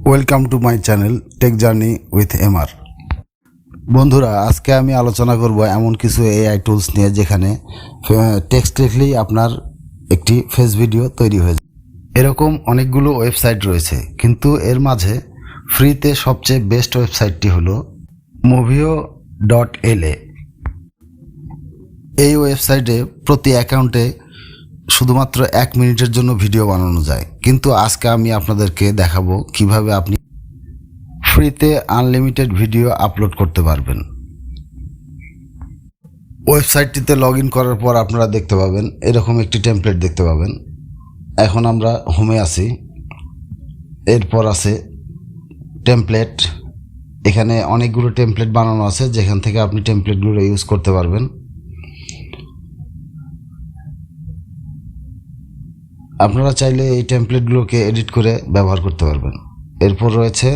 Welcome to my channel tech journey with MR. বন্ধুরা, আজকে আমি আলোচনা করব এমন কিছু এআই টুলস নিয়ে যেখানে টেক্সট লিখলেই আপনার একটি ফেস ভিডিও তৈরি হয়ে যায়। এরকম অনেকগুলো ওয়েবসাইট রয়েছে, কিন্তু এর মাঝে ফ্রিতে সবচেয়ে বেস্ট ওয়েবসাইটটি হলো movio.la। এই ওয়েবসাইটে প্রতি অ্যাকাউন্টে শুধুমাত্র 1 মিনিটের জন্য ভিডিও বানানো যায়, কিন্তু আজকে আমি আপনাদেরকে দেখাবো কিভাবে আপনি ফ্রিতে আনলিমিটেড ভিডিও আপলোড করতে পারবেন। ওয়েবসাইটটিতে লগ ইন করার পর আপনারা দেখতে পাবেন এরকম একটি টেমপ্লেট দেখতে পাবেন। এখন আমরা হোমে আছি, এরপর আছে টেমপ্লেট। এখানে অনেকগুলো টেমপ্লেট বানানো আছে, যেখান থেকে আপনি টেমপ্লেটগুলো ইউজ করতে পারবেন। আপনারা চাইলে এই টেমপ্লেটগুলোকে এডিট করে ব্যবহার করতে পারবেন। এরপর রয়েছে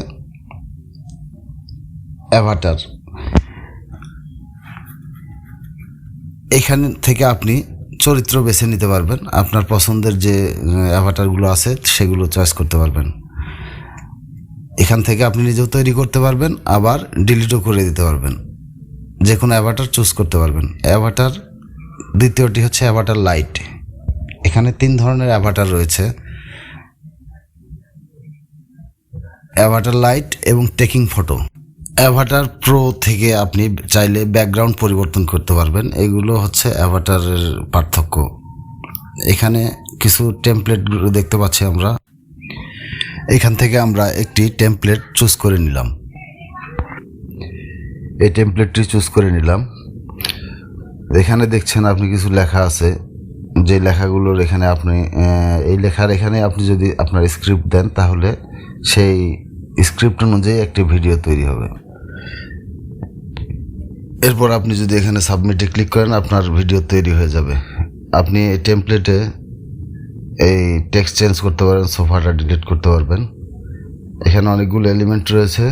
অ্যাভাটার। এখান থেকে আপনি চরিত্র বেছে নিতে পারবেন, আপনার পছন্দের যে অ্যাভাটারগুলো আছে সেগুলো চয়েস করতে পারবেন। এখান থেকে আপনি নিজেও তৈরি করতে পারবেন, আবার ডিলিটও করে দিতে পারবেন। যে কোনো অ্যাভাটার চুজ করতে পারবেন। অ্যাভাটার দ্বিতীয়টি হচ্ছে অ্যাভাটার লাইট। এখানে 3 ধরনের অ্যাভাটার রয়েছে, অ্যাভাটার লাইট এবং টেকিং ফটো। অ্যাভাটার প্রো থেকে আপনি চাইলে ব্যাকগ্রাউন্ড পরিবর্তন করতে পারবেন। এগুলো হচ্ছে অ্যাভাটারের পার্থক্য। এখানে কিছু টেমপ্লেটগুলো দেখতে পাচ্ছি আমরা। এখান থেকে আমরা একটি টেমপ্লেট চুজ করে নিলাম। এই টেমপ্লেটটি চুজ করে নিলাম। এখানে দেখছেন আপনি কিছু লেখা আছে, যে লেখাগুলোর এখানে আপনি এই লেখার এখানে আপনি যদি আপনার স্ক্রিপ্ট দেন, তাহলে সেই স্ক্রিপ্ট অনুযায়ী একটি ভিডিও তৈরি হবে। এরপর আপনি যদি এখানে সাবমিটে ক্লিক করেন, আপনার ভিডিও তৈরি হয়ে যাবে। আপনি এই টেমপ্লেটে এই টেক্সট চেঞ্জ করতে পারেন, সোফাটা ডিলিট করতে পারবেন। এখানে অনেকগুলো এলিমেন্ট রয়েছে।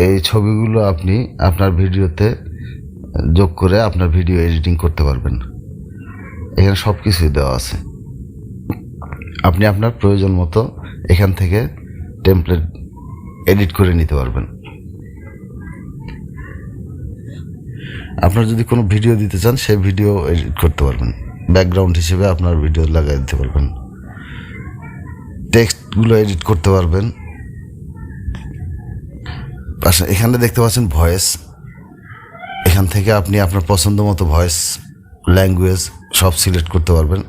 এই ছবিগুলো আপনি আপনার ভিডিওতে যোগ করে আপনার ভিডিও এডিটিং করতে পারবেন। এখানে সব কিছুই দেওয়া আছে। আপনি আপনার প্রয়োজন মতো এখান থেকে টেমপ্লেট এডিট করে নিতে পারবেন। আপনার যদি কোনো ভিডিও দিতে চান, সেই ভিডিও এডিট করতে পারবেন। ব্যাকগ্রাউন্ড হিসেবে আপনার ভিডিও লাগাই দিতে পারবেন। টেক্সটগুলো এডিট করতে পারবেন। এখানে দেখতে পাচ্ছেন ভয়েস। এখান থেকে আপনি আপনার পছন্দ মতো ভয়েস, ল্যাঙ্গুয়েজ সব সিলেক্ট করতে পারবেন।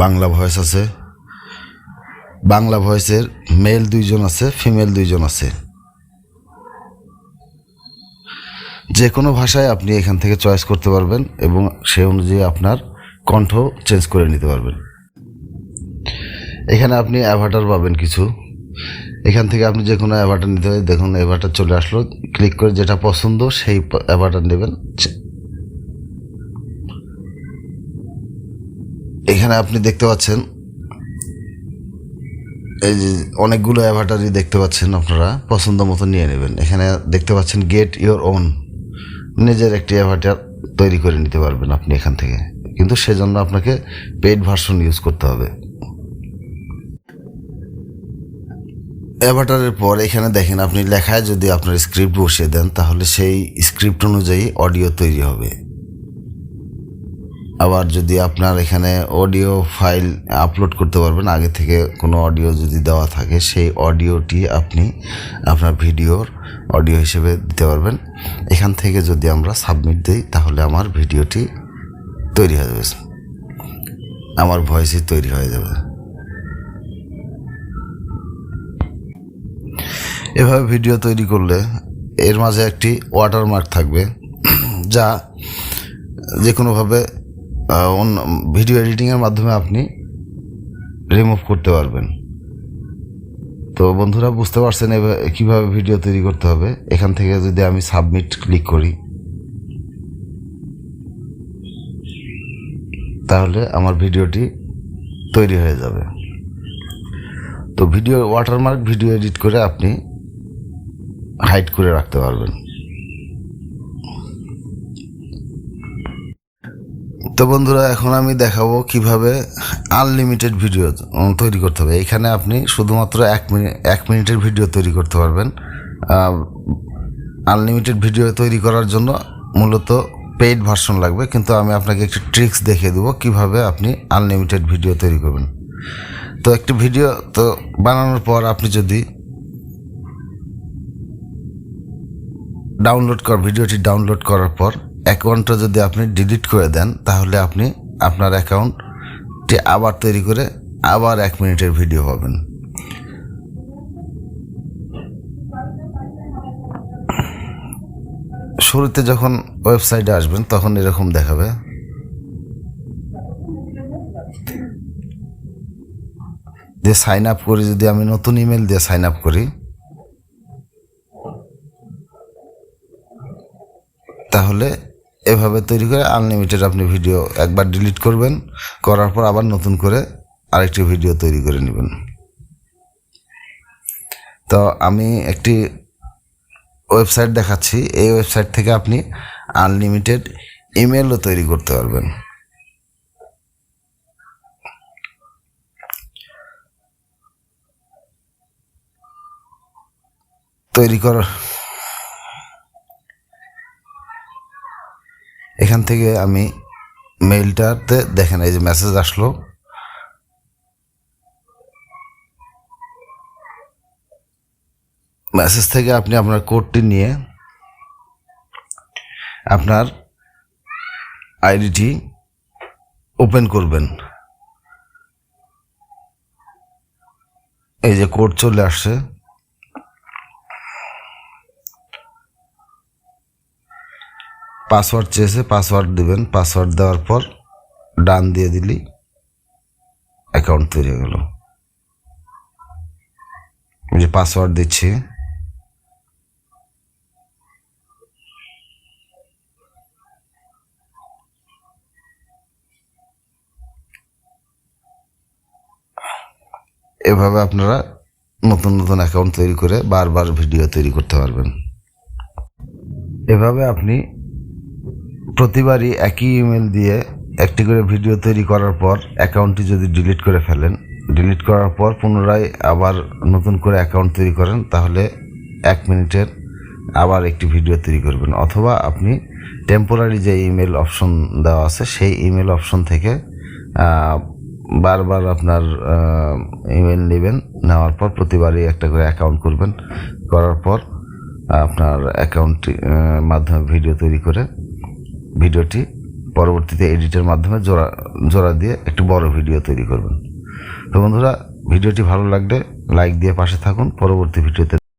বাংলা ভয়েস আছে। বাংলা ভয়েসের মেল 2 জন আছে, ফিমেল 2 জন আছে। যে কোনো ভাষায় আপনি এখান থেকে চয়েস করতে পারবেন এবং সেই অনুযায়ী আপনার কণ্ঠ চেঞ্জ করে নিতে পারবেন। এখানে আপনি অ্যাভাটার পাবেন কিছু। এখান থেকে আপনি যে কোনো অ্যাভাটার নিতে হয়। দেখুন অ্যাভাটার চলে আসলো। ক্লিক করে যেটা পছন্দ সেই অ্যাভাটার নেবেন। এখানে আপনি দেখতে পাচ্ছেন এই যে অনেকগুলো অ্যাভাটারই দেখতে পাচ্ছেন, আপনারা পছন্দ মতো নিয়ে নেবেন। এখানে দেখতে পাচ্ছেন গেট ইওর ওন, নিজের একটি অ্যাভাটার তৈরি করে নিতে পারবেন আপনি এখান থেকে, কিন্তু সেজন্য আপনাকে পেইড ভার্সন ইউজ করতে হবে। অ্যাভাটারের পর এখানে দেখেন আপনি লেখায় যদি আপনার স্ক্রিপ্ট বসিয়ে দেন, তাহলে সেই স্ক্রিপ্ট অনুযায়ী অডিও তৈরি হবে। আবার যদি আপনার এখানে অডিও ফাইল আপলোড করতে পারবেন, আগে থেকে কোনো অডিও যদি দেওয়া থাকে, সেই অডিওটি আপনি আপনার ভিডিওর অডিও হিসেবে দিতে পারবেন। এখান থেকে যদি আমরা সাবমিট দিই, তাহলে আমার ভিডিওটি তৈরি হয়ে যাবে, আমার ভয়েসই তৈরি হয়ে যাবে। এভাবে ভিডিও তৈরি করলে এর মাঝে একটি ওয়াটারমার্ক থাকবে, যা যে কোনোভাবে ভিডিও এডিটিংয়ের মাধ্যমে আপনি রিমুভ করতে পারবেন। তো বন্ধুরা, বুঝতে পারছেন কীভাবে ভিডিও তৈরি করতে হবে। এখান থেকে যদি আমি সাবমিট ক্লিক করি, তাহলে আমার ভিডিওটি তৈরি হয়ে যাবে। তো ভিডিও ওয়াটারমার্ক ভিডিও এডিট করে আপনি হাইড করে রাখতে পারবেন। তো বন্ধুরা, এখন আমি দেখাবো কিভাবে আনলিমিটেড ভিডিও তৈরি করতে হবে। এখানে আপনি শুধুমাত্র 1 মিনিটের ভিডিও তৈরি করতে পারবেন। আনলিমিটেড ভিডিও তৈরি করার জন্য মূলত পেইড ভার্সন লাগবে, কিন্তু আমি আপনাকে একটি ট্রিক্স দেখিয়ে দেবো কিভাবে আপনি আনলিমিটেড ভিডিও তৈরি করবেন। তো একটি ভিডিও তো বানানোর পর আপনি যদি ভিডিওটি ডাউনলোড করার পর অ্যাকাউন্টটা যদি আপনি ডিলিট করে দেন, তাহলে আপনি আপনার অ্যাকাউন্টটি আবার তৈরি করে আবার 1 মিনিটের ভিডিও পাবেন। শুরুতে যখন ওয়েবসাইটে আসবেন তখন এরকম দেখাবে। দিয়ে সাইন আপ করি, যদি আমি নতুন ইমেল দিয়ে সাইন আপ করি, তাহলে এভাবে তৈরি করে আনলিমিটেড আপনি ভিডিও একবার ডিলিট করবেন, করার পর আবার নতুন করে আরেকটি ভিডিও তৈরি করে নেবেন। তো আমি একটি ওয়েবসাইট দেখাচ্ছি, এই ওয়েবসাইট থেকে আপনি আনলিমিটেড ইমেলও তৈরি করতে পারবেন। এখান থেকে আমি মেইলটাতে দেখেন এই যে মেসেজ আসলো। মেসেজ থেকে আপনি আপনার কোডটি নিয়ে আপনার আইডিটি ওপেন করবেন। এই যে কোড চলে আসছে, পাসওয়ার্ড চেয়েছে, পাসওয়ার্ড দিবেন। পাসওয়ার্ড দেওয়ার পর ডান দিয়ে দিলি অ্যাকাউন্ট তৈরি হয়ে গেল। যে পাসওয়ার্ড দিচ্ছি, এভাবে আপনারা নতুন নতুন অ্যাকাউন্ট তৈরি করে বারবার ভিডিও তৈরি করতে পারবেন। এভাবে আপনি প্রতিবারই একই ইমেল দিয়ে একটি করে ভিডিও তৈরি করার পর অ্যাকাউন্টটি যদি ডিলিট করে ফেলেন, ডিলিট করার পর পুনরায় আবার নতুন করে অ্যাকাউন্ট তৈরি করেন, তাহলে 1 মিনিটের আবার একটি ভিডিও তৈরি করবেন। অথবা আপনি টেম্পোরারি যে ইমেল অপশন দেওয়া আছে, সেই ইমেল অপশন থেকে বারবার আপনার ইমেল নেবেন, নেওয়ার পর প্রতিবারই একটা করে অ্যাকাউন্ট করবেন, করার পর আপনার অ্যাকাউন্টটি মাধ্যমে ভিডিও তৈরি করে ভিডিওটি পরবর্তীতে এডিটের মাধ্যমে জোড়া দিয়ে একটি বড় ভিডিও তৈরি করবেন। তো বন্ধুরা, ভিডিওটি ভালো লাগলে লাইক দিয়ে পাশে থাকুন। পরবর্তী ভিডিওতে